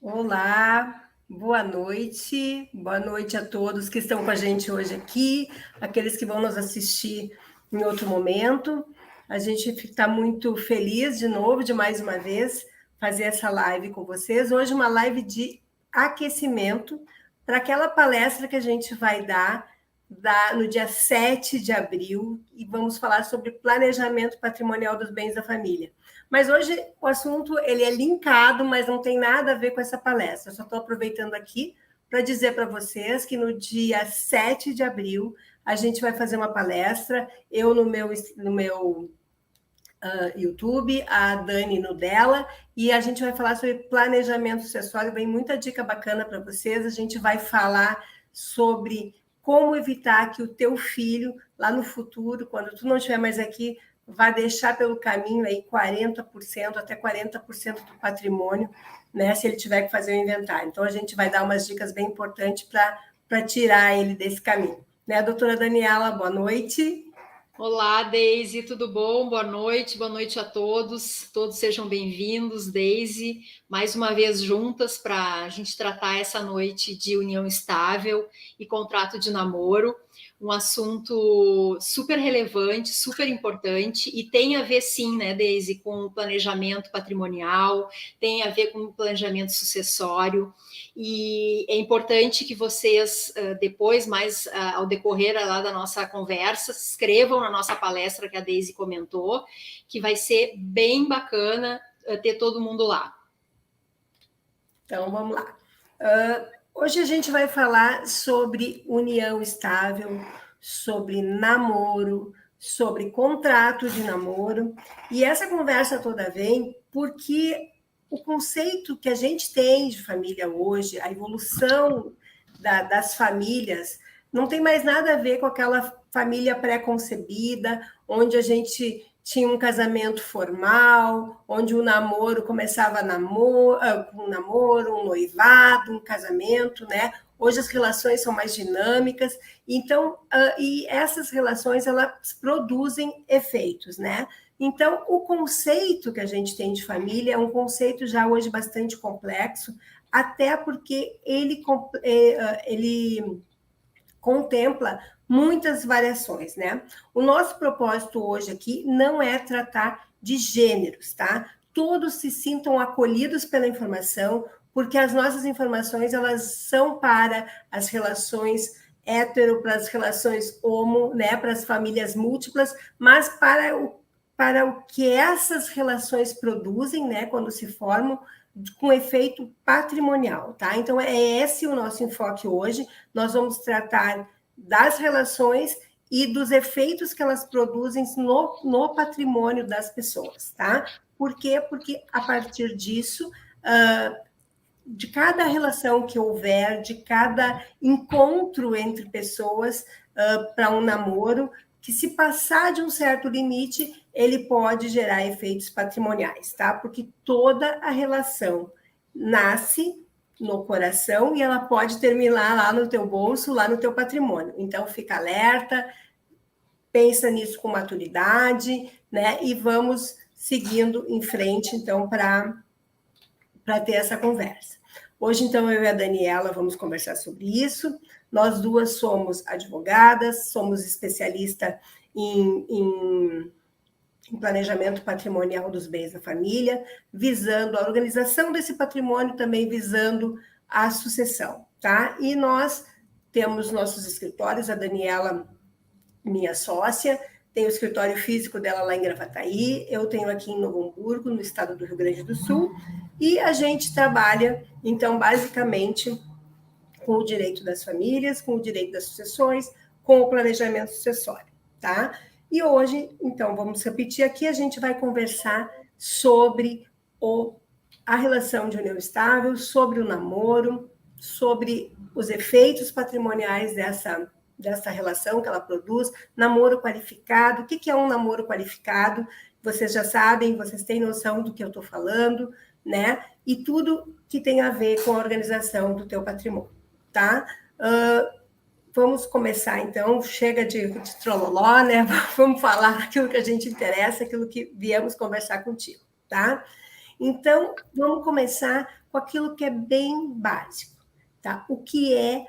Olá, boa noite a todos que estão com a gente hoje aqui, aqueles que vão nos assistir em outro momento. A gente está muito feliz de novo, de mais uma vez, fazer essa live com vocês. Hoje, uma live de aquecimento para aquela palestra que a gente vai dar no dia 7 de abril, e vamos falar sobre planejamento patrimonial dos bens da família. Mas hoje o assunto ele é linkado, mas não tem nada a ver com essa palestra. Eu só estou aproveitando aqui para dizer para vocês que no dia 7 de abril a gente vai fazer uma palestra, eu no meu YouTube, a Dani no dela, e a gente vai falar sobre planejamento sucessório. Vem muita dica bacana para vocês. A gente vai falar sobre como evitar que o teu filho, lá no futuro, quando tu não estiver mais aqui, vai deixar pelo caminho aí 40%, até 40% do patrimônio, né, se ele tiver que fazer o inventário. Então, a gente vai dar umas dicas bem importantes para tirar ele desse caminho. Né, doutora Daniela, boa noite. Olá, Deise, tudo bom? Boa noite a todos. Todos sejam bem-vindos, Deise. Mais uma vez juntas para a gente tratar essa noite de união estável e contrato de namoro. Um assunto super relevante, super importante e tem a ver, sim, né, Deise, com o planejamento patrimonial, tem a ver com o planejamento sucessório. E é importante que vocês, depois, mais ao decorrer lá da nossa conversa, se inscrevam na nossa palestra que a Deise comentou, que vai ser bem bacana ter todo mundo lá. Então, vamos lá. Hoje a gente vai falar sobre união estável, sobre namoro, sobre contrato de namoro. E essa conversa toda vem porque o conceito que a gente tem de família hoje, a evolução das famílias, não tem mais nada a ver com aquela família pré-concebida, onde a gente tinha um casamento formal, onde o namoro começava com um namoro, um noivado, um casamento, né? Hoje as relações são mais dinâmicas, então, e essas relações, elas produzem efeitos, né? Então, o conceito que a gente tem de família é um conceito já hoje bastante complexo, até porque ele contempla muitas variações, né? O nosso propósito hoje aqui não é tratar de gêneros, tá? Todos se sintam acolhidos pela informação, porque as nossas informações, elas são para as relações hétero, para as relações homo, né? Para as famílias múltiplas, mas para o que essas relações produzem, né? Quando se formam, com efeito patrimonial, tá? Então, é esse o nosso enfoque hoje. Nós vamos tratar das relações e dos efeitos que elas produzem no patrimônio das pessoas, tá? Por quê? Porque a partir disso, de cada relação que houver, de cada encontro entre pessoas para um namoro, que se passar de um certo limite, ele pode gerar efeitos patrimoniais, tá? Porque toda a relação nasce no coração e ela pode terminar lá no teu bolso, lá no teu patrimônio. Então, fica alerta, pensa nisso com maturidade, né? E vamos seguindo em frente, então, para ter essa conversa. Hoje, então, eu e a Daniela vamos conversar sobre isso. Nós duas somos advogadas, somos especialistas em planejamento patrimonial dos bens da família, visando a organização desse patrimônio, também visando a sucessão, tá? E nós temos nossos escritórios, a Daniela, minha sócia, tem o escritório físico dela lá em Gravataí, eu tenho aqui em Novo Hamburgo, no estado do Rio Grande do Sul, e a gente trabalha, então, basicamente, com o direito das famílias, com o direito das sucessões, com o planejamento sucessório, tá? E hoje, então, vamos repetir aqui, a gente vai conversar sobre a relação de união estável, sobre o namoro, sobre os efeitos patrimoniais dessa relação que ela produz, namoro qualificado. O que é um namoro qualificado? Vocês já sabem, vocês têm noção do que eu estou falando, né? E tudo que tem a ver com a organização do teu patrimônio, tá? Vamos começar, então, chega de trololó, né? Vamos falar aquilo que a gente interessa, aquilo que viemos conversar contigo, tá? Então, vamos começar com aquilo que é bem básico, tá? O que é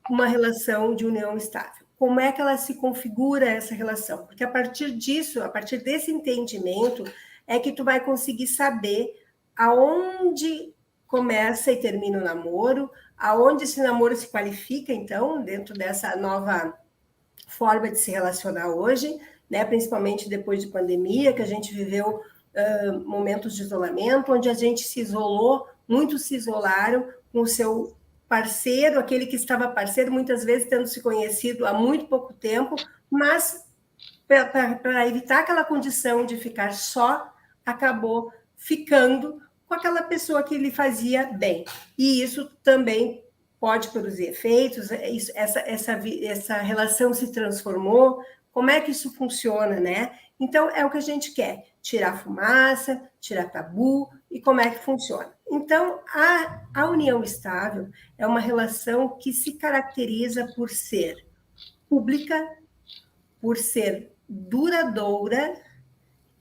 uma relação de união estável? Como é que ela se configura essa relação? Porque a partir disso, a partir desse entendimento, é que tu vai conseguir saber aonde começa e termina o namoro, aonde esse namoro se qualifica, então, dentro dessa nova forma de se relacionar hoje, né? Principalmente depois de pandemia, que a gente viveu momentos de isolamento, onde a gente se isolou, muitos se isolaram com o seu parceiro, aquele que estava parceiro, muitas vezes tendo se conhecido há muito pouco tempo, mas para evitar aquela condição de ficar só, acabou ficando com aquela pessoa que lhe fazia bem. E isso também pode produzir efeitos, essa relação se transformou, como é que isso funciona, né? Então, é o que a gente quer, tirar fumaça, tirar tabu, e como é que funciona. Então, a união estável é uma relação que se caracteriza por ser pública, por ser duradoura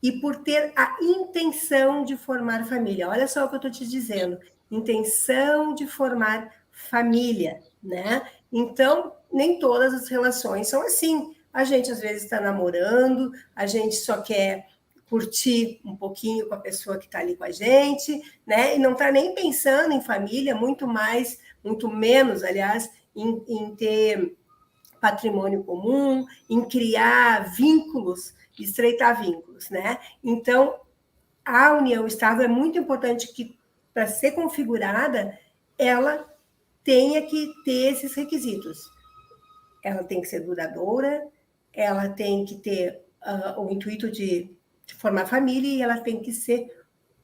e por ter a intenção de formar família. Olha só o que eu estou te dizendo, intenção de formar família, né? Então, nem todas as relações são assim. A gente, às vezes, está namorando, a gente só quer curtir um pouquinho com a pessoa que está ali com a gente, né? E não está nem pensando em família, muito mais, muito menos, aliás, em ter patrimônio comum, em criar vínculos, estreitar vínculos, né? Então, a união estável é muito importante que, para ser configurada, ela tenha que ter esses requisitos. Ela tem que ser duradoura, ela tem que ter o intuito de formar família e ela tem que ser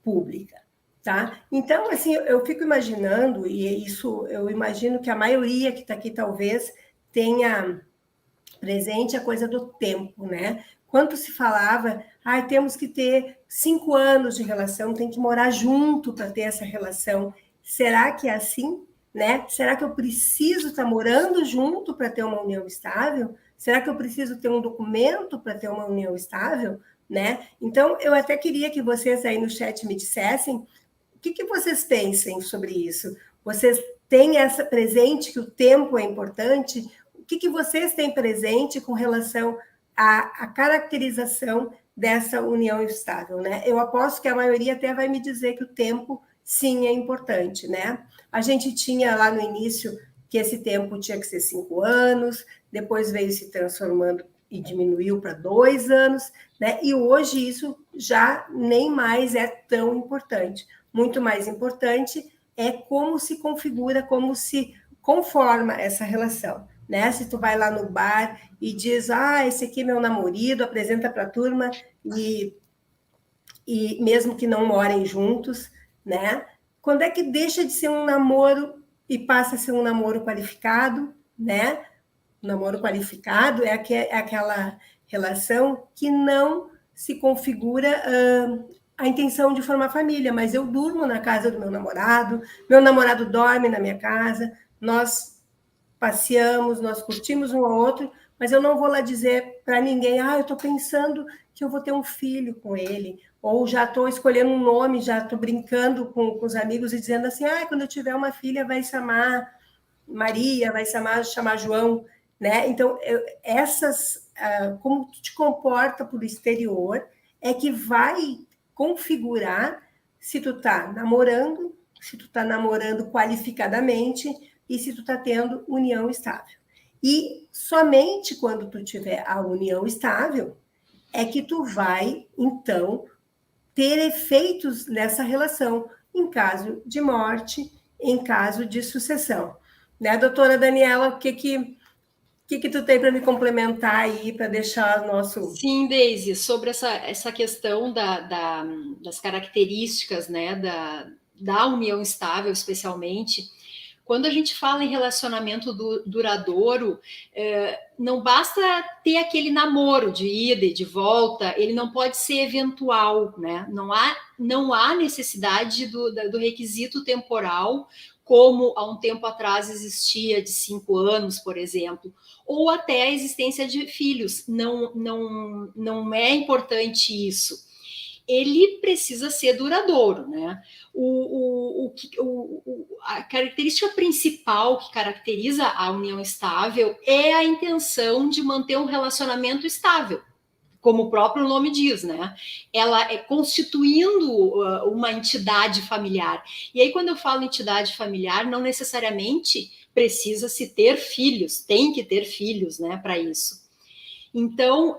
pública, tá? Então, assim, eu fico imaginando, e isso eu imagino que a maioria que está aqui talvez tenha presente a coisa do tempo, né? Quanto se falava, temos que ter 5 anos de relação, tem que morar junto para ter essa relação. Será que é assim? Né? Será que eu preciso estar morando junto para ter uma união estável? Será que eu preciso ter um documento para ter uma união estável? Né? Então, eu até queria que vocês aí no chat me dissessem o que vocês pensam sobre isso. Vocês têm essa presente que o tempo é importante? O que vocês têm presente com relação à caracterização dessa união estável, né? Eu aposto que a maioria até vai me dizer que o tempo, sim, é importante, né? A gente tinha lá no início que esse tempo tinha que ser 5 anos, depois veio se transformando e diminuiu para 2 anos, né? E hoje isso já nem mais é tão importante. Muito mais importante é como se configura, como se conforma essa relação, né? Se tu vai lá no bar e diz, esse aqui é meu namorado, apresenta para a turma e mesmo que não morem juntos, né? Quando é que deixa de ser um namoro e passa a ser um namoro qualificado, né? O namoro qualificado é aquela relação que não se configura a intenção de formar família, mas eu durmo na casa do meu namorado dorme na minha casa, nós passeamos, nós curtimos um ao outro, mas eu não vou lá dizer para ninguém, eu estou pensando que eu vou ter um filho com ele, ou já estou escolhendo um nome, já estou brincando com os amigos e dizendo assim, quando eu tiver uma filha vai chamar Maria, vai chamar João, né? Então, como tu te comporta por exterior é que vai configurar se tu está namorando, se tu está namorando qualificadamente e se tu está tendo união estável. E somente quando tu tiver a união estável é que tu vai, então, ter efeitos nessa relação, em caso de morte, em caso de sucessão. Né, doutora Daniela, o que tu tem para me complementar aí, para deixar o nosso... Sim, Deise, sobre essa questão das características, né, da união estável, especialmente, quando a gente fala em relacionamento duradouro, não basta ter aquele namoro de ida e de volta, ele não pode ser eventual, né? Não há necessidade do requisito temporal, como há um tempo atrás existia de 5 anos, por exemplo, ou até a existência de filhos. Não é importante isso. ele precisa ser duradouro, né? A característica principal que caracteriza a união estável é a intenção de manter um relacionamento estável, como o próprio nome diz, né? Ela é constituindo uma entidade familiar. E aí, quando eu falo entidade familiar, não necessariamente precisa se ter filhos, tem que ter filhos, né, para isso. Então,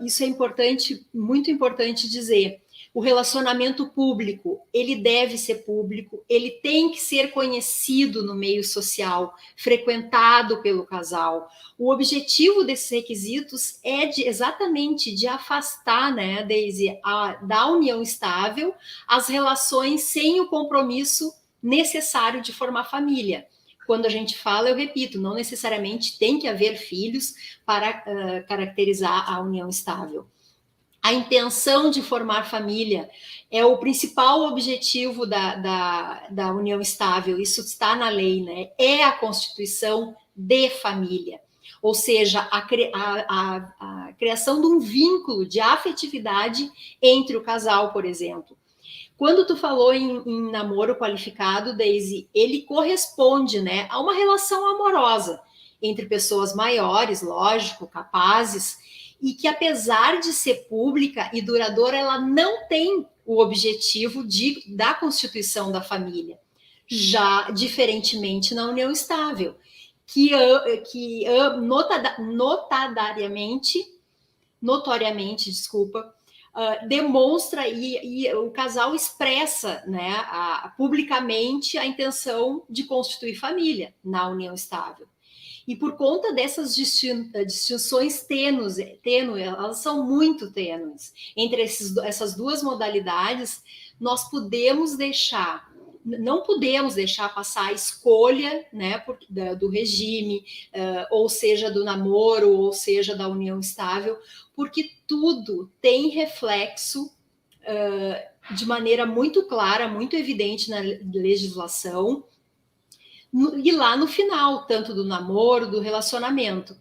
isso é importante, muito importante dizer. O relacionamento público, ele deve ser público, ele tem que ser conhecido no meio social, frequentado pelo casal. O objetivo desses requisitos é exatamente de afastar, né, Daisy, da união estável, as relações sem o compromisso necessário de formar família. Quando a gente fala, eu repito, não necessariamente tem que haver filhos para caracterizar a união estável. A intenção de formar família é o principal objetivo da união estável, isso está na lei, né? É a constituição de família, ou seja, a criação de um vínculo de afetividade entre o casal, por exemplo. Quando tu falou em namoro qualificado, Daisy, ele corresponde, né, a uma relação amorosa entre pessoas maiores, lógico, capazes, e que apesar de ser pública e duradoura, ela não tem o objetivo da constituição da família. Já diferentemente na união estável, que notoriamente, desculpa, demonstra e o casal expressa, né, publicamente a intenção de constituir família na união estável. E por conta dessas distinções tênues, elas são muito tênues. Entre essas duas modalidades, nós não podemos deixar passar a escolha, né, do regime, ou seja, do namoro, ou seja, da união estável, porque tudo tem reflexo de maneira muito clara, muito evidente na legislação, e lá no final, tanto do namoro, do relacionamento.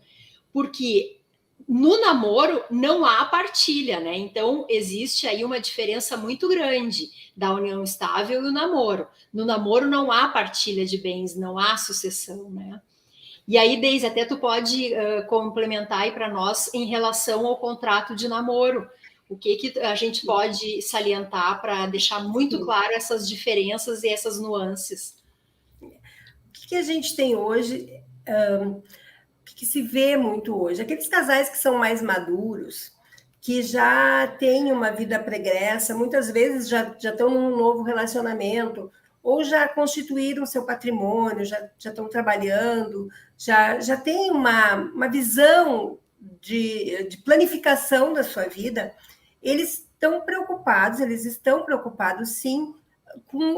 Porque no namoro não há partilha, né? Então existe aí uma diferença muito grande da união estável e o namoro. No namoro não há partilha de bens, não há sucessão, né? E aí, Deise, até tu pode complementar aí para nós em relação ao contrato de namoro. O que a gente pode salientar para deixar muito claro essas diferenças e essas nuances? O que a gente tem hoje, que se vê muito hoje? Aqueles casais que são mais maduros, que já têm uma vida pregressa, muitas vezes já estão num novo relacionamento, ou já constituíram seu patrimônio, já estão trabalhando, já tem uma visão de planificação da sua vida, eles estão preocupados sim com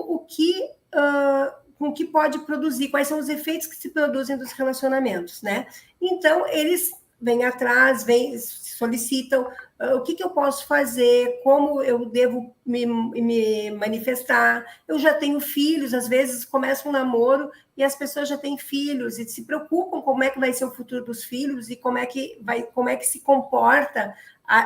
o que pode produzir, quais são os efeitos que se produzem dos relacionamentos, né? Então, eles vêm atrás, solicitam o que eu posso fazer, como eu devo me manifestar. Eu já tenho filhos, às vezes começa um namoro e as pessoas já têm filhos e se preocupam como é que vai ser o futuro dos filhos e como é que se comporta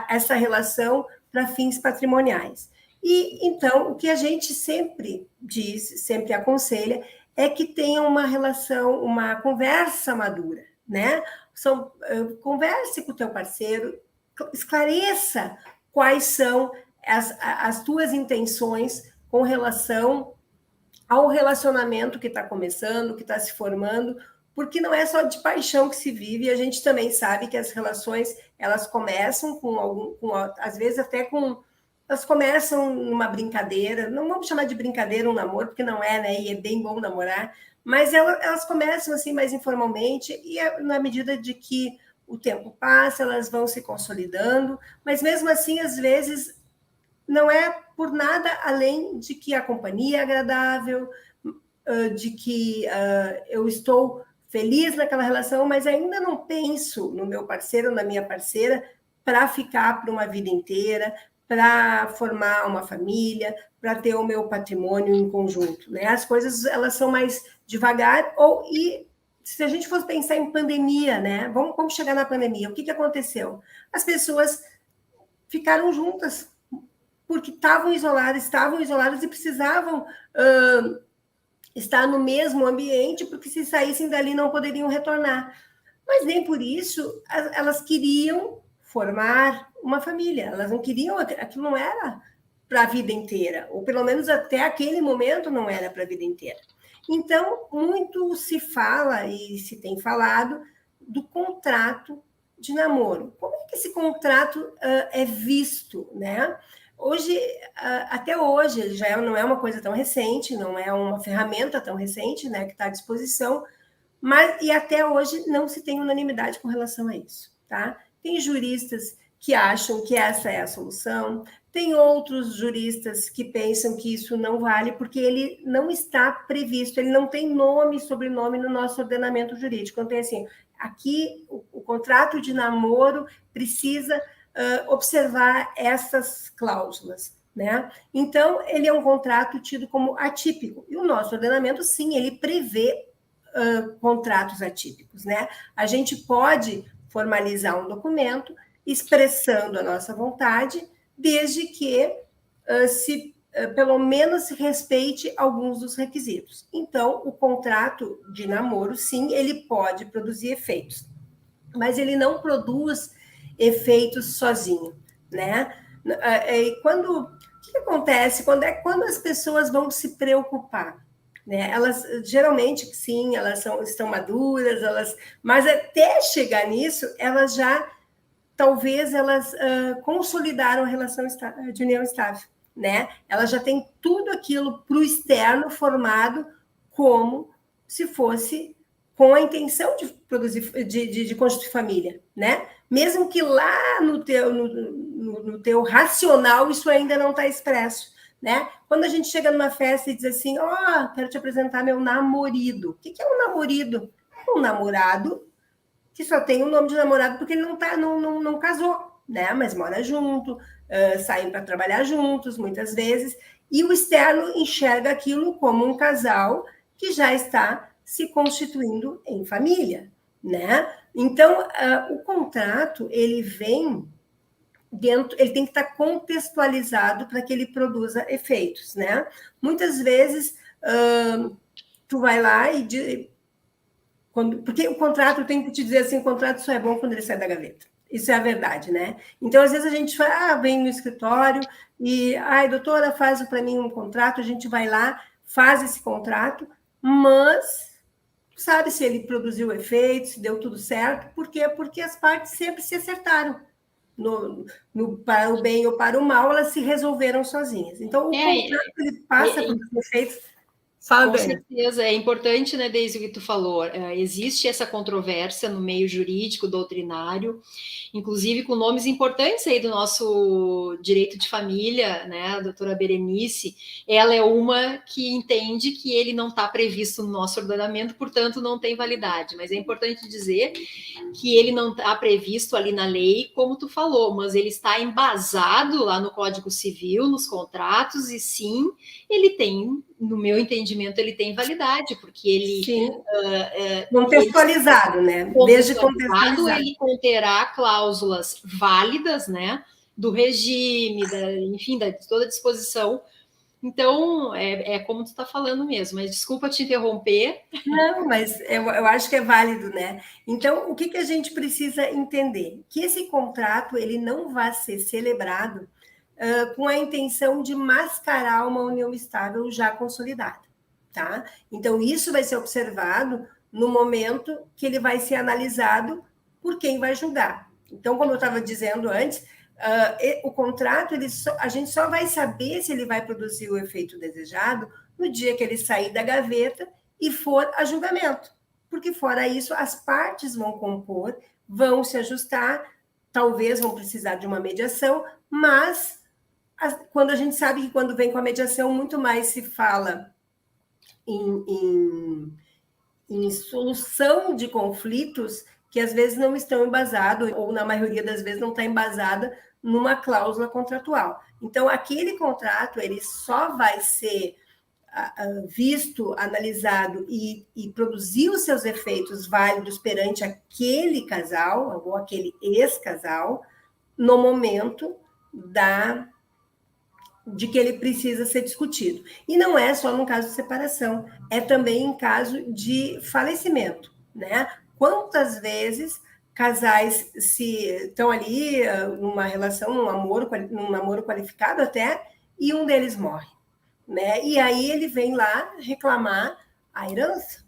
essa relação para fins patrimoniais. E, então, o que a gente sempre diz, sempre aconselha, é que tenha uma relação, uma conversa madura, né? Converse com o teu parceiro, esclareça quais são as tuas intenções com relação ao relacionamento que está começando, que está se formando, porque não é só de paixão que se vive, a gente também sabe que as relações, elas começam às vezes até com... Elas começam numa brincadeira, não vamos chamar de brincadeira um namoro, porque não é, né? E é bem bom namorar, mas elas começam assim mais informalmente, e na medida de que o tempo passa, elas vão se consolidando, mas mesmo assim, às vezes, não é por nada além de que a companhia é agradável, de que eu estou feliz naquela relação, mas ainda não penso no meu parceiro, na minha parceira, para ficar por uma vida inteira, para formar uma família, para ter o meu patrimônio em conjunto, né? As coisas, elas são mais devagar, e se a gente fosse pensar em pandemia, né? Vamos chegar na pandemia, o que aconteceu? As pessoas ficaram juntas porque estavam isolados e precisavam estar no mesmo ambiente, porque se saíssem dali não poderiam retornar. Mas nem por isso elas queriam formar uma família, elas não queriam, aquilo não era para a vida inteira, ou pelo menos até aquele momento não era para a vida inteira. Então, muito se fala e se tem falado do contrato de namoro. Como é que esse contrato é visto, né? Hoje, até hoje, já não é uma coisa tão recente, não é uma ferramenta tão recente, né, que está à disposição, mas e até hoje não se tem unanimidade com relação a isso, tá? Tem juristas que acham que essa é a solução, tem outros juristas que pensam que isso não vale porque ele não está previsto, ele não tem nome e sobrenome no nosso ordenamento jurídico. Então, tem assim, aqui o contrato de namoro precisa observar essas cláusulas, né? Então, ele é um contrato tido como atípico. E o nosso ordenamento, sim, ele prevê contratos atípicos, né? A gente pode formalizar um documento expressando a nossa vontade, desde que pelo menos se respeite alguns dos requisitos. Então, o contrato de namoro, sim, ele pode produzir efeitos, mas ele não produz efeitos sozinho, né? O que acontece quando as pessoas vão se preocupar? Né? Elas geralmente, sim, estão maduras, mas até chegar nisso, talvez elas consolidaram a relação de união estável, né? Elas já têm tudo aquilo para o externo formado como se fosse com a intenção de produzir, de constituir família, né? Mesmo que lá no teu racional isso ainda não está expresso, né? Quando a gente chega numa festa e diz assim, quero te apresentar meu namorado. O que é um namorado? Um namorado que só tem o nome de namorado porque ele não casou, né? Mas mora junto, saem para trabalhar juntos muitas vezes, e o externo enxerga aquilo como um casal que já está se constituindo em família, né? Então, o contrato, ele vem dentro, ele tem que estar contextualizado para que ele produza efeitos, né? Muitas vezes, tu vai lá porque o contrato, eu tenho que te dizer assim, o contrato só é bom quando ele sai da gaveta. Isso é a verdade, né? Então, às vezes a gente fala, vem no escritório e, doutora, faz para mim um contrato, a gente vai lá, faz esse contrato, mas sabe se ele produziu efeito, se deu tudo certo. Por quê? Porque as partes sempre se acertaram. Para o bem ou para o mal, elas se resolveram sozinhas. Então, o contrato ele passa por efeitos. Com certeza, é importante, né, desde o que tu falou, existe essa controvérsia no meio jurídico, doutrinário, inclusive com nomes importantes aí do nosso direito de família, né, a doutora Berenice, ela é uma que entende que ele não está previsto no nosso ordenamento, portanto não tem validade, mas é importante dizer que ele não está previsto ali na lei, como tu falou, mas ele está embasado lá no Código Civil, nos contratos, e sim, ele tem, no meu entendimento, ele tem validade, porque ele... contextualizado, né? Desde contextualizado. Ele conterá cláusulas válidas, né? Do regime, enfim, de toda a disposição. Então, é como tu está falando mesmo, mas desculpa te interromper. Não, mas eu acho que é válido, né? Então, o que a gente precisa entender? Que esse contrato, ele não vai ser celebrado com a intenção de mascarar uma união estável já consolidada, tá? Então, isso vai ser observado no momento que ele vai ser analisado por quem vai julgar. Então, como eu estava dizendo antes, o contrato, a gente só vai saber se ele vai produzir o efeito desejado no dia que ele sair da gaveta e for a julgamento. Porque, fora isso, as partes vão compor, vão se ajustar, talvez vão precisar de uma mediação, mas quando a gente sabe que quando vem com a mediação, muito mais se fala em solução de conflitos que às vezes não estão embasados, ou na maioria das vezes não está embasada numa cláusula contratual. Então, aquele contrato ele só vai ser visto, analisado e produzir os seus efeitos válidos perante aquele casal, ou aquele ex-casal, no momento de que ele precisa ser discutido. E não é só no caso de separação, é também em caso de falecimento, né? Quantas vezes casais se estão ali numa relação, num namoro qualificado até, e um deles morre, né? E aí ele vem lá reclamar a herança.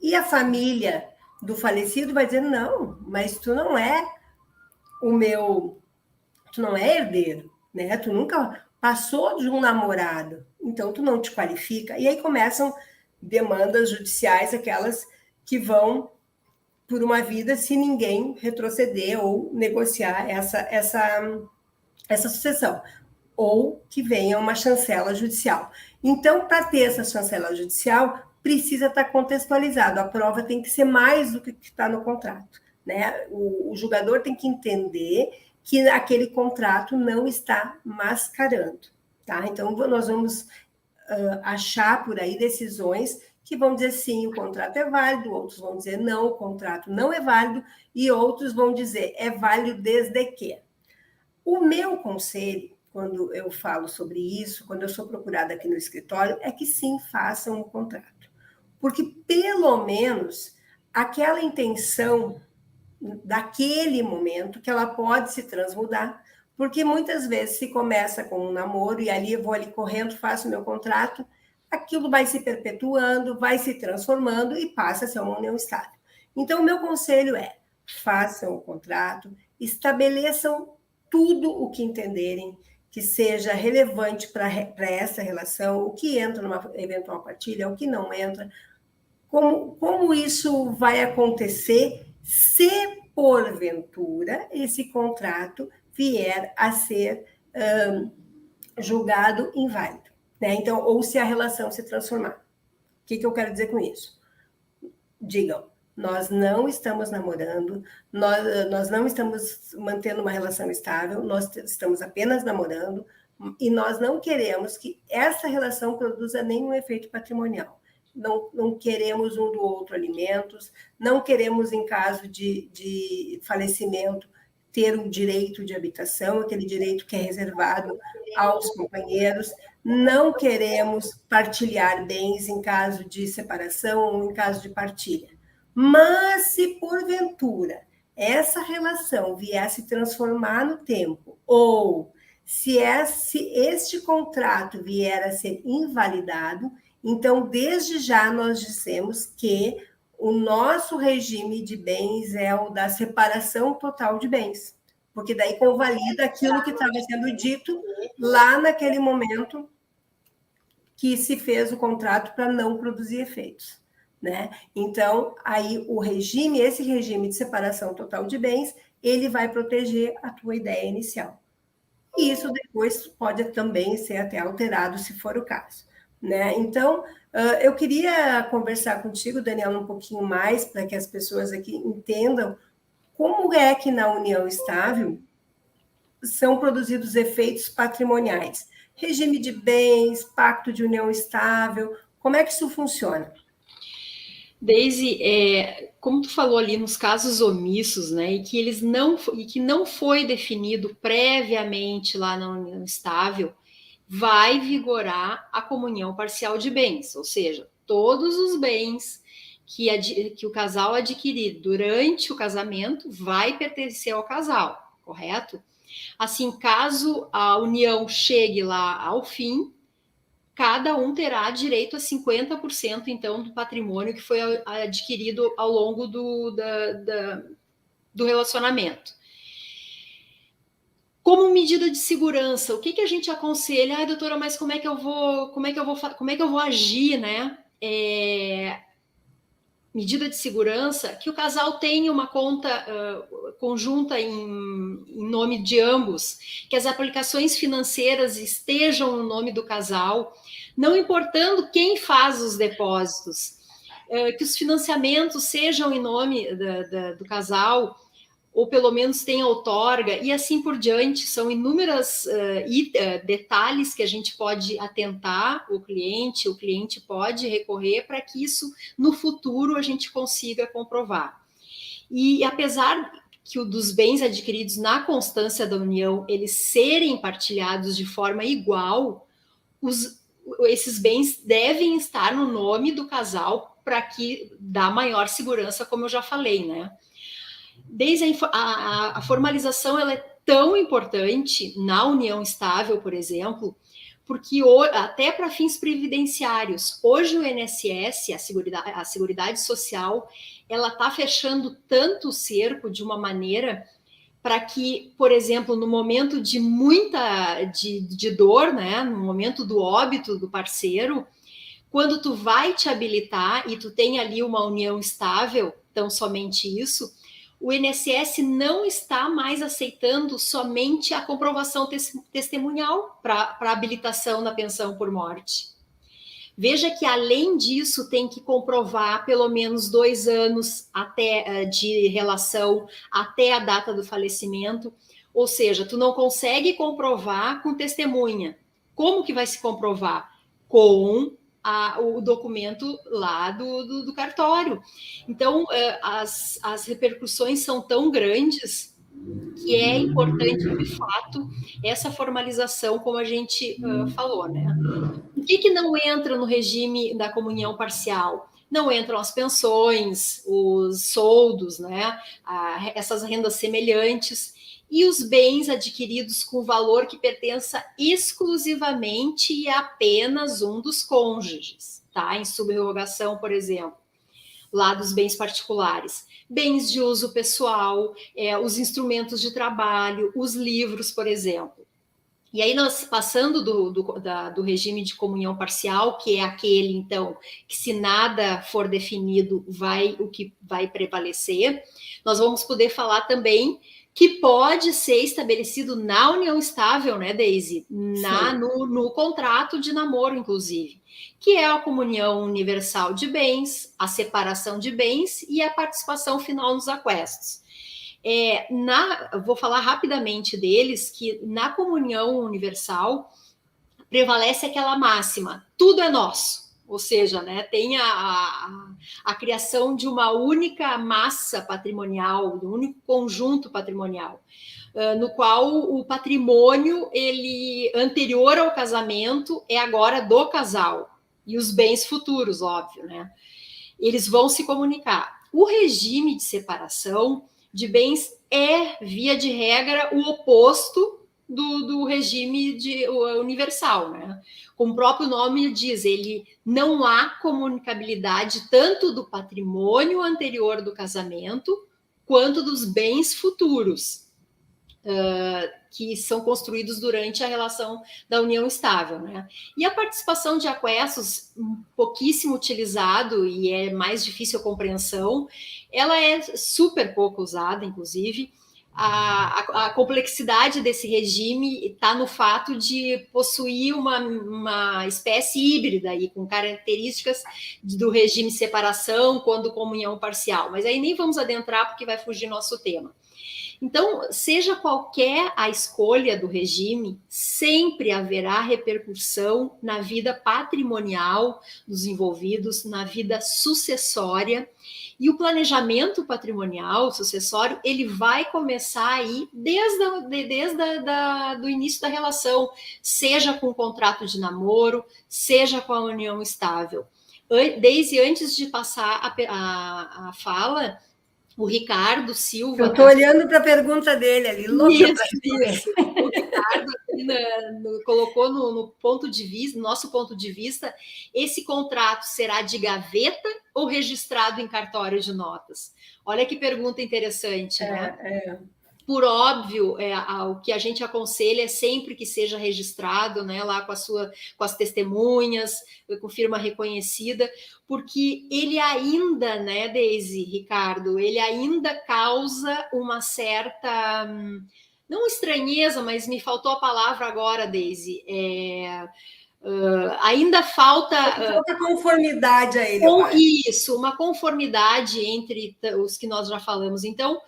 E a família do falecido vai dizer: não, mas tu não é tu não é herdeiro, né? Tu nunca passou de um namorado, então tu não te qualifica. E aí começam demandas judiciais, aquelas que vão por uma vida se ninguém retroceder ou negociar essa sucessão, ou que venha uma chancela judicial. Então, para ter essa chancela judicial, precisa estar contextualizado. A prova tem que ser mais do que está no contrato, né? O julgador tem que entender que aquele contrato não está mascarando, tá? Então, nós vamos achar por aí decisões que vão dizer sim, o contrato é válido, outros vão dizer não, o contrato não é válido, e outros vão dizer é válido desde que. O meu conselho, quando eu falo sobre isso, quando eu sou procurada aqui no escritório, é que sim, façam o contrato. Porque, pelo menos, aquela intenção daquele momento, que ela pode se transmudar, porque muitas vezes se começa com um namoro e ali eu vou ali correndo, faço meu contrato, aquilo vai se perpetuando, vai se transformando e passa a ser uma união estável. Então, o meu conselho é: façam o contrato, estabeleçam tudo o que entenderem que seja relevante para essa relação, o que entra numa eventual partilha, o que não entra, como isso vai acontecer se, porventura, esse contrato vier a ser julgado inválido, né? Então, ou se a relação se transformar. O que eu quero dizer com isso? Digam: nós não estamos namorando, nós não estamos mantendo uma relação estável, nós estamos apenas namorando e nós não queremos que essa relação produza nenhum efeito patrimonial. Não queremos um do outro alimentos, não queremos, em caso de falecimento, ter o direito de habitação, aquele direito que é reservado aos companheiros, não queremos partilhar bens em caso de separação ou em caso de partilha. Mas, se porventura essa relação vier a se transformar no tempo, ou se este contrato vier a ser invalidado, então, desde já, nós dissemos que o nosso regime de bens é o da separação total de bens, porque daí convalida aquilo que estava sendo dito lá naquele momento que se fez o contrato para não produzir efeitos, né? Então, aí esse regime de separação total de bens, ele vai proteger a tua ideia inicial. E isso depois pode também ser até alterado, se for o caso, né? Então, eu queria conversar contigo, Daniel, um pouquinho mais, para que as pessoas aqui entendam como é que na união estável são produzidos efeitos patrimoniais. Regime de bens, pacto de união estável, como é que isso funciona? Daisy, como tu falou ali nos casos omissos, né, e que não foi definido previamente lá na união estável, vai vigorar a comunhão parcial de bens, ou seja, todos os bens que o casal adquirir durante o casamento vai pertencer ao casal, correto? Assim, caso a união chegue lá ao fim, cada um terá direito a 50%, então, do patrimônio que foi adquirido ao longo do relacionamento. Como medida de segurança, o que a gente aconselha? Ah, doutora, mas como é que eu vou agir, né? Medida de segurança, que o casal tenha uma conta conjunta em nome de ambos, que as aplicações financeiras estejam no nome do casal, não importando quem faz os depósitos, que os financiamentos sejam em nome do casal, ou pelo menos tenha outorga, e assim por diante. São inúmeros detalhes que a gente pode atentar, o cliente pode recorrer para que isso, no futuro, a gente consiga comprovar. E apesar que o dos bens adquiridos na constância da união, eles serem partilhados de forma igual, esses bens devem estar no nome do casal para que dá maior segurança, como eu já falei, né? Desde a formalização ela é tão importante na união estável, por exemplo, porque até para fins previdenciários, hoje o INSS, a Seguridade Social, ela está fechando tanto o cerco de uma maneira para que, por exemplo, no momento de muita de dor, né, no momento do óbito do parceiro, quando tu vai te habilitar e tu tem ali uma união estável, tão somente isso, o INSS não está mais aceitando somente a comprovação testemunhal para habilitação da pensão por morte. Veja que, além disso, tem que comprovar pelo menos 2 anos até de relação até a data do falecimento, ou seja, tu não consegue comprovar com testemunha. Como que vai se comprovar? Com o documento lá do cartório. Então, as repercussões são tão grandes que é importante, de fato, essa formalização, como a gente falou, né? O que não entra no regime da comunhão parcial? Não entram as pensões, os soldos, né? Essas rendas semelhantes e os bens adquiridos com valor que pertença exclusivamente e apenas um dos cônjuges, tá? Em subrogação, por exemplo, lá dos bens particulares. Bens de uso pessoal, os instrumentos de trabalho, os livros, por exemplo. E aí, nós passando do regime de comunhão parcial, que é aquele, então, que se nada for definido, o que vai prevalecer, nós vamos poder falar também que pode ser estabelecido na união estável, né, Deise? No contrato de namoro, inclusive, que é a comunhão universal de bens, a separação de bens e a participação final nos aquestos. Vou falar rapidamente deles, que na comunhão universal prevalece aquela máxima, tudo é nosso, ou seja, né, tem a criação de uma única massa patrimonial, de um único conjunto patrimonial, no qual o patrimônio, ele anterior ao casamento, é agora do casal, e os bens futuros, óbvio, né, eles vão se comunicar. O regime de separação de bens é, via de regra, o oposto do regime universal, né? Como o próprio nome diz, ele não há comunicabilidade tanto do patrimônio anterior do casamento quanto dos bens futuros que são construídos durante a relação da união estável, né? E a participação de aquestos, pouquíssimo utilizado e é mais difícil a compreensão, ela é super pouco usada, inclusive. A complexidade desse regime está no fato de possuir uma espécie híbrida aí, com características do regime separação quando comunhão parcial, mas aí nem vamos adentrar porque vai fugir nosso tema. Então, seja qualquer a escolha do regime, sempre haverá repercussão na vida patrimonial dos envolvidos, na vida sucessória, e o planejamento patrimonial sucessório, ele vai começar aí desde o início da relação, seja com o contrato de namoro, seja com a união estável. Desde antes de passar a fala, o Ricardo Silva... Eu estou olhando para a pergunta dele ali, louca para isso. O Ricardo colocou no ponto de vista, nosso ponto de vista, esse contrato será de gaveta ou registrado em cartório de notas? Olha que pergunta interessante, né? Por óbvio, o que a gente aconselha é sempre que seja registrado, né, lá com as testemunhas, com firma reconhecida, porque ele ainda, né, Deise, Ricardo, ele ainda causa uma certa, não estranheza, mas me faltou a palavra agora, Deise, ainda falta conformidade a ele. Isso, uma conformidade entre os que nós já falamos. Então,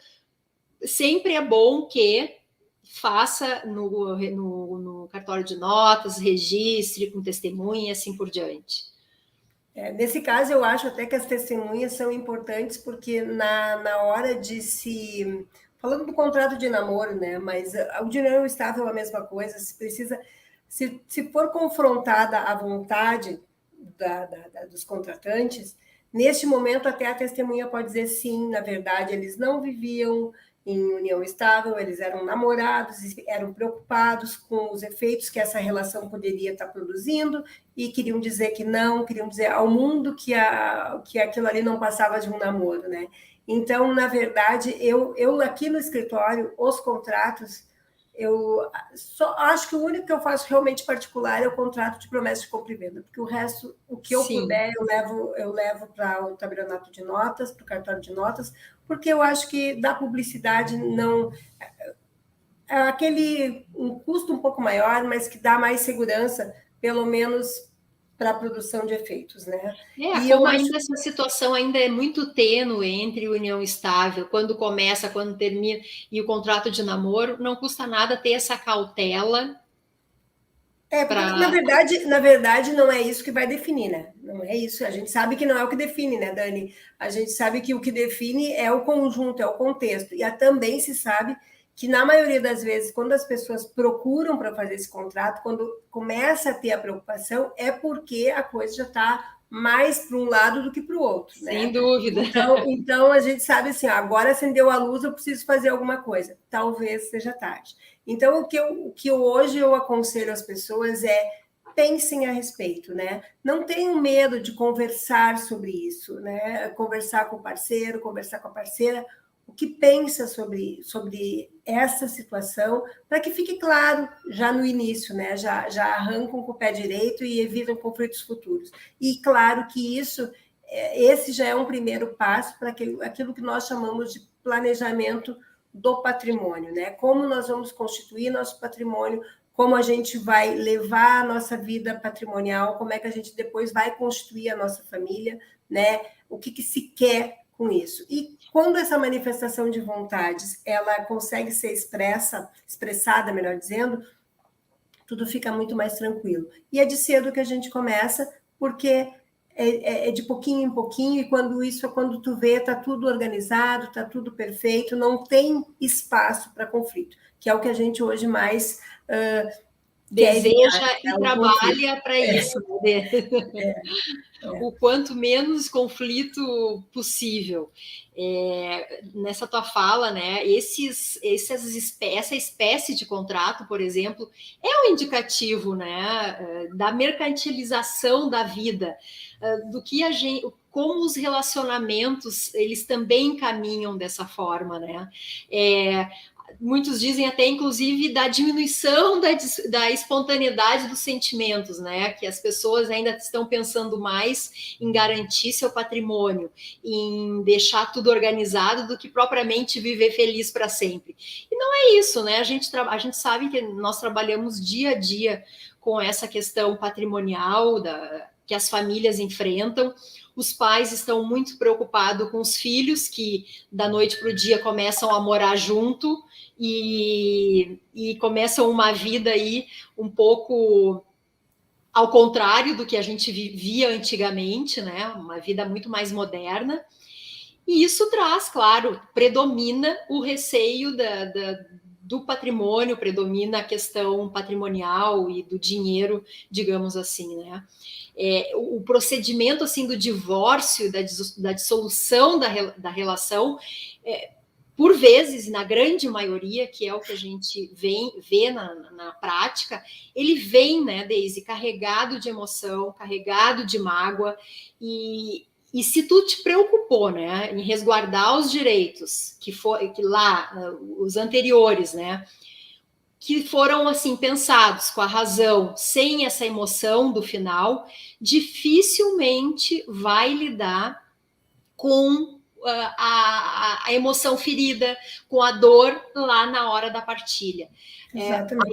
sempre é bom que faça no cartório de notas, registre com testemunha e assim por diante. Nesse caso, eu acho até que as testemunhas são importantes, porque na hora de se falando do contrato de namoro, né? Mas o de união estável é a mesma coisa. Se precisa, se for confrontada a vontade dos contratantes, neste momento até a testemunha pode dizer sim, na verdade, eles não viviam em união estável, eles eram namorados, eram preocupados com os efeitos que essa relação poderia estar produzindo e queriam dizer que não, queriam dizer ao mundo que aquilo ali não passava de um namoro, né? Então, na verdade, eu aqui no escritório, os contratos, eu só acho que o único que eu faço realmente particular é o contrato de promessa de compra e venda, porque o resto, o que eu Sim. puder, eu levo para o tabelionato de notas, para o cartório de notas, porque eu acho que da publicidade não é um custo um pouco maior, mas que dá mais segurança, pelo menos para a produção de efeitos, né? E como eu acho ainda essa situação ainda é muito tênue entre união estável, quando começa, quando termina, e o contrato de namoro, não custa nada ter essa cautela. Porque na verdade, não é isso que vai definir, né? Não é isso. A gente sabe que não é o que define, né, Dani? A gente sabe que o que define é o conjunto, é o contexto. E também se sabe que, na maioria das vezes, quando as pessoas procuram para fazer esse contrato, quando começa a ter a preocupação, é porque a coisa já está mais para um lado do que para o outro, né? Sem dúvida. Então, a gente sabe assim, agora acendeu a luz, eu preciso fazer alguma coisa. Talvez seja tarde. Então, o que hoje eu aconselho às pessoas é pensem a respeito, né? Não tenham medo de conversar sobre isso, né? Conversar com o parceiro, conversar com a parceira, o que pensa sobre essa situação, para que fique claro já no início, né? Já arrancam com o pé direito e evitam conflitos futuros. E claro que esse já é um primeiro passo para aquilo que nós chamamos de planejamento do patrimônio, né? Como nós vamos constituir nosso patrimônio, como a gente vai levar a nossa vida patrimonial, como é que a gente depois vai constituir a nossa família, né? O que se quer com isso. E quando essa manifestação de vontades, ela consegue ser expressada, melhor dizendo, tudo fica muito mais tranquilo. E é de cedo que a gente começa, porque é de pouquinho em pouquinho, e quando tu vê, está tudo organizado, está tudo perfeito, não tem espaço para conflito, que é o que a gente hoje mais deseja e trabalha para isso, né? O quanto menos conflito possível. Nessa tua fala, né? Essa espécie de contrato, por exemplo, é um indicativo, né, da mercantilização da vida, do que a gente, como os relacionamentos eles também caminham dessa forma, né? Muitos dizem até, inclusive, da diminuição da espontaneidade dos sentimentos, né? Que as pessoas ainda estão pensando mais em garantir seu patrimônio, em deixar tudo organizado, do que propriamente viver feliz para sempre. E não é isso, né? A gente sabe que nós trabalhamos dia a dia com essa questão patrimonial que as famílias enfrentam. Os pais estão muito preocupados com os filhos, que da noite para o dia começam a morar junto, e começam uma vida aí um pouco ao contrário do que a gente vivia antigamente, né? Uma vida muito mais moderna. E isso traz, claro, predomina o receio do patrimônio, predomina a questão patrimonial e do dinheiro, digamos assim, né? O procedimento assim do divórcio, da dissolução da relação, por vezes, na grande maioria, que é o que a gente vê na prática, ele vem, né, Deise, carregado de emoção, carregado de mágoa, e se tu te preocupou, né, em resguardar os direitos que lá, os anteriores, né, que foram assim pensados com a razão, sem essa emoção do final, dificilmente vai lidar com a emoção ferida, com a dor lá na hora da partilha.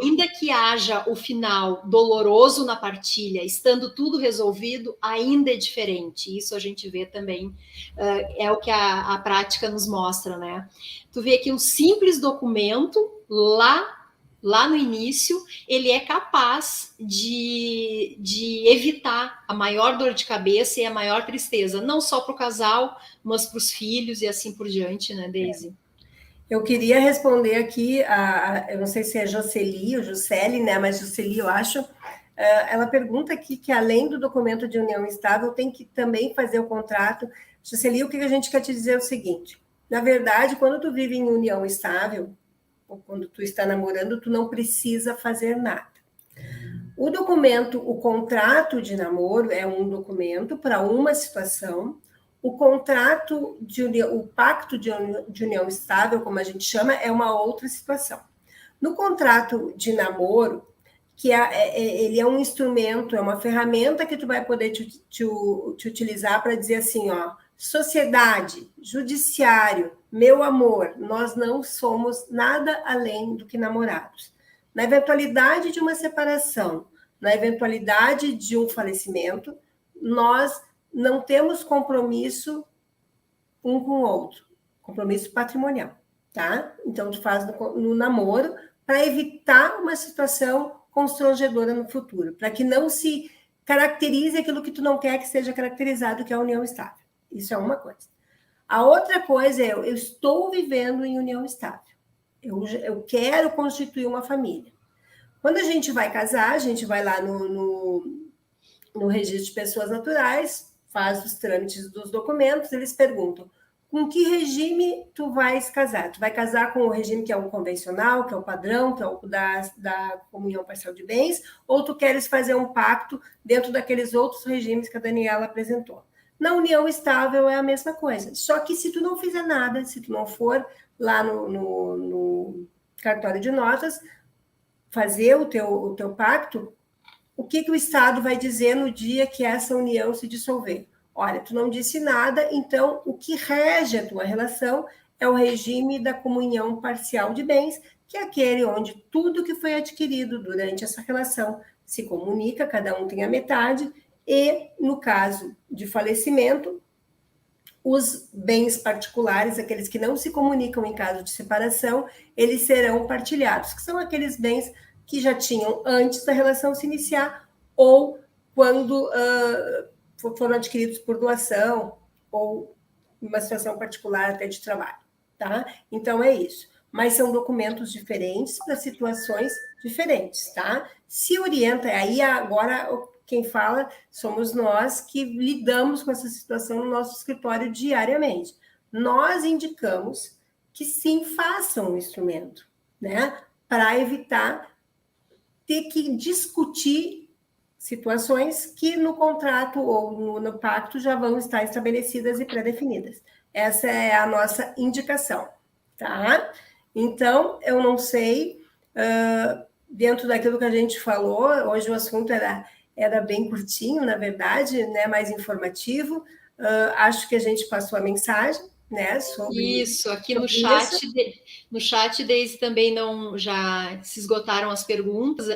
Ainda que haja o final doloroso na partilha, estando tudo resolvido, ainda é diferente. Isso a gente vê também, é o que a prática nos mostra, né? Tu vê que um simples documento lá no início, ele é capaz de evitar a maior dor de cabeça e a maior tristeza, não só para o casal, mas para os filhos e assim por diante, né, Deise? Eu queria responder aqui, eu não sei se é Jocely ou Juscelie, né? Mas Jocely, eu acho. Ela pergunta aqui que, além do documento de união estável, tem que também fazer o contrato. Jocely, o que a gente quer te dizer é o seguinte: na verdade, quando tu vive em união estável, ou quando tu está namorando, tu não precisa fazer nada. O documento, o contrato de namoro é um documento para uma situação. O contrato de união, o pacto de união estável, como a gente chama, é uma outra situação. No contrato de namoro, ele é um instrumento, é uma ferramenta que tu vai poder te utilizar para dizer assim, ó, sociedade, judiciário, meu amor, nós não somos nada além do que namorados. Na eventualidade de uma separação, na eventualidade de um falecimento, nós não temos compromisso um com o outro, compromisso patrimonial, tá? Então, tu faz no namoro para evitar uma situação constrangedora no futuro, para que não se caracterize aquilo que tu não quer que seja caracterizado, que é a união estável. Isso é uma coisa. A outra coisa é, eu estou vivendo em união estável. Eu quero constituir uma família. Quando a gente vai casar, a gente vai lá no registro de pessoas naturais, faz os trâmites dos documentos, eles perguntam com que regime tu vais casar? Tu vai casar com o regime que é o convencional, que é o padrão, que é o da comunhão parcial de bens, ou tu queres fazer um pacto dentro daqueles outros regimes que a Daniela apresentou? Na união estável é a mesma coisa, só que se tu não fizer nada, se tu não for lá no cartório de notas, fazer o teu pacto, o que o Estado vai dizer no dia que essa união se dissolver? Olha, tu não disse nada, então o que rege a tua relação é o regime da comunhão parcial de bens, que é aquele onde tudo que foi adquirido durante essa relação se comunica, cada um tem a metade, e no caso de falecimento, os bens particulares, aqueles que não se comunicam em caso de separação, eles serão partilhados, que são aqueles bens que já tinham antes da relação se iniciar ou quando foram adquiridos por doação ou uma situação particular até de trabalho, tá? Então é isso. Mas são documentos diferentes para situações diferentes, tá? Se orienta, aí agora quem fala somos nós que lidamos com essa situação no nosso escritório diariamente. Nós indicamos que sim façam o instrumento, né? Para evitar ter que discutir situações que no contrato ou no pacto já vão estar estabelecidas e pré-definidas. Essa é a nossa indicação, tá? Então, eu não sei, dentro daquilo que a gente falou, hoje o assunto era bem curtinho, na verdade, né, mais informativo. Acho que a gente passou a mensagem, né, sobre isso. Aqui sobre no chat, Deise, também não já se esgotaram as perguntas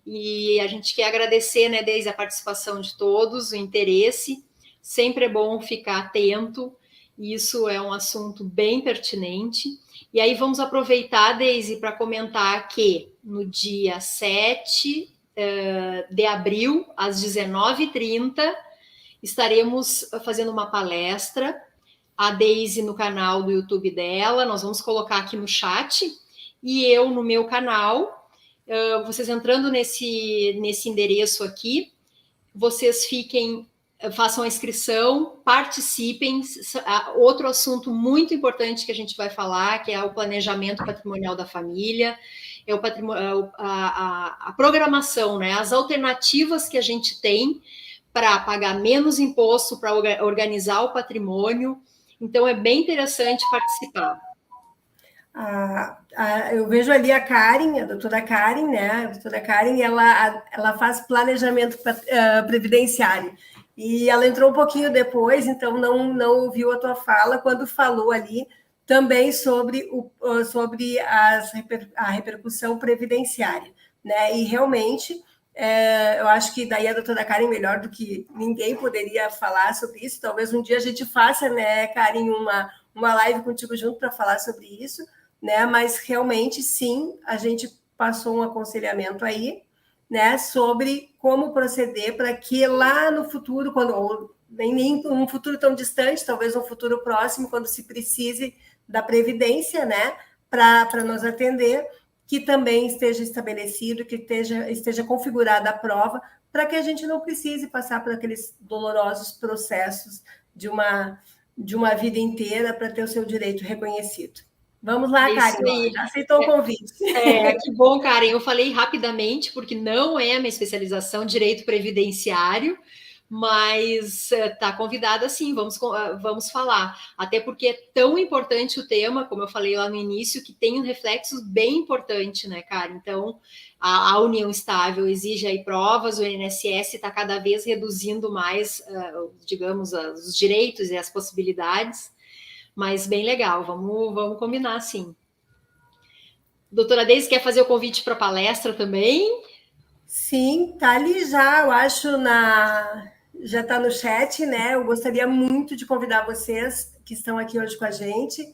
e a gente quer agradecer, né, Deise, a participação de todos, o interesse. Sempre é bom ficar atento. Isso é um assunto bem pertinente. E aí vamos aproveitar, Deise, para comentar que no dia 7 de abril, às 19h30, estaremos fazendo uma palestra, a Deise no canal do YouTube dela, nós vamos colocar aqui no chat, e eu no meu canal. Vocês entrando nesse endereço aqui, vocês façam a inscrição, participem. Outro assunto muito importante que a gente vai falar, que é o planejamento patrimonial da família, é a programação, né? As alternativas que a gente tem para pagar menos imposto, para organizar o patrimônio. Então, é bem interessante participar. Eu vejo ali a Karen, a doutora Karen, né? A doutora Karen, ela faz planejamento previdenciário. E ela entrou um pouquinho depois, então não ouviu a tua fala quando falou ali também sobre a repercussão previdenciária, né? E realmente, eu acho que daí a doutora Karen, melhor do que ninguém, poderia falar sobre isso. Talvez um dia a gente faça, né, Karen, uma live contigo junto para falar sobre isso, né? Mas realmente, sim, a gente passou um aconselhamento aí, né, sobre como proceder para que lá no futuro, ou nem um futuro tão distante, talvez um futuro próximo, quando se precise da previdência, né, para nos atender, que também esteja estabelecido, que esteja configurada a prova, para que a gente não precise passar por aqueles dolorosos processos de uma vida inteira para ter o seu direito reconhecido. Vamos lá, Karen, já aceitou o convite. Que bom, Karen. Eu falei rapidamente, porque não é a minha especialização, direito previdenciário, mas está convidada sim, vamos falar. Até porque é tão importante o tema, como eu falei lá no início, que tem um reflexo bem importante, né, Karen? Então, a união estável exige aí provas, o INSS está cada vez reduzindo mais, digamos, os direitos e as possibilidades, mas bem legal, vamos combinar sim. Doutora Deise, quer fazer o convite para a palestra também? Sim, tá ali já, eu acho, já está no chat, né? Eu gostaria muito de convidar vocês que estão aqui hoje com a gente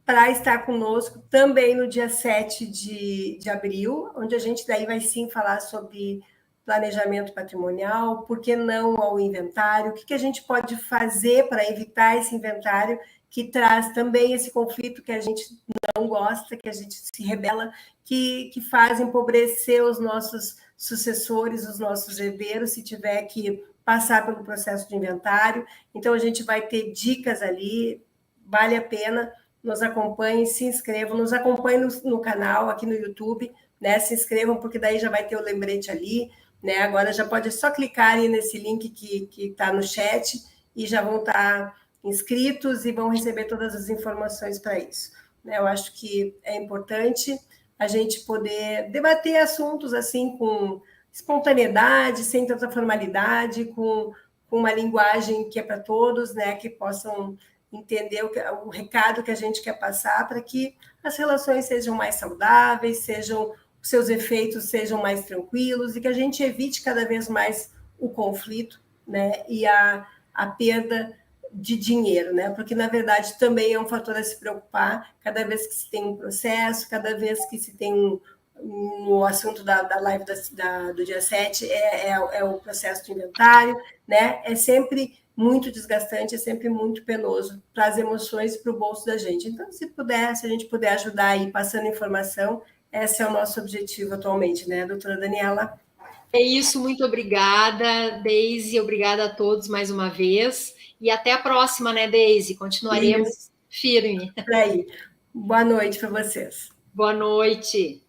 para estar conosco também no dia 7 de abril, onde a gente daí vai sim falar sobre planejamento patrimonial, por que não ao inventário, o que a gente pode fazer para evitar esse inventário que traz também esse conflito que a gente não gosta, que a gente se rebela, que faz empobrecer os nossos sucessores, os nossos herdeiros, se tiver que passar pelo processo de inventário. Então, a gente vai ter dicas ali, vale a pena, nos acompanhem, se inscrevam, nos acompanhem no canal, aqui no YouTube, né? Se inscrevam, porque daí já vai ter o lembrete ali, né? Agora já pode só clicar aí nesse link que está no chat e já vão estar inscritos e vão receber todas as informações para isso. Eu acho que é importante a gente poder debater assuntos assim com espontaneidade, sem tanta formalidade, com uma linguagem que é para todos, né? Que possam entender o recado que a gente quer passar para que as relações sejam mais saudáveis, os seus efeitos sejam mais tranquilos e que a gente evite cada vez mais o conflito, né? E a perda de dinheiro, né? Porque, na verdade, também é um fator a se preocupar cada vez que se tem um processo, cada vez que se tem no assunto da live do dia 7 é o processo de inventário, né? É sempre muito desgastante, é sempre muito penoso para as emoções e para o bolso da gente. Então, se a gente puder ajudar aí passando informação, esse é o nosso objetivo atualmente, né, doutora Daniela? É isso, muito obrigada, Deise, obrigada a todos mais uma vez, e até a próxima, né, Deise? Continuaremos firme. Por aí. Boa noite para vocês. Boa noite.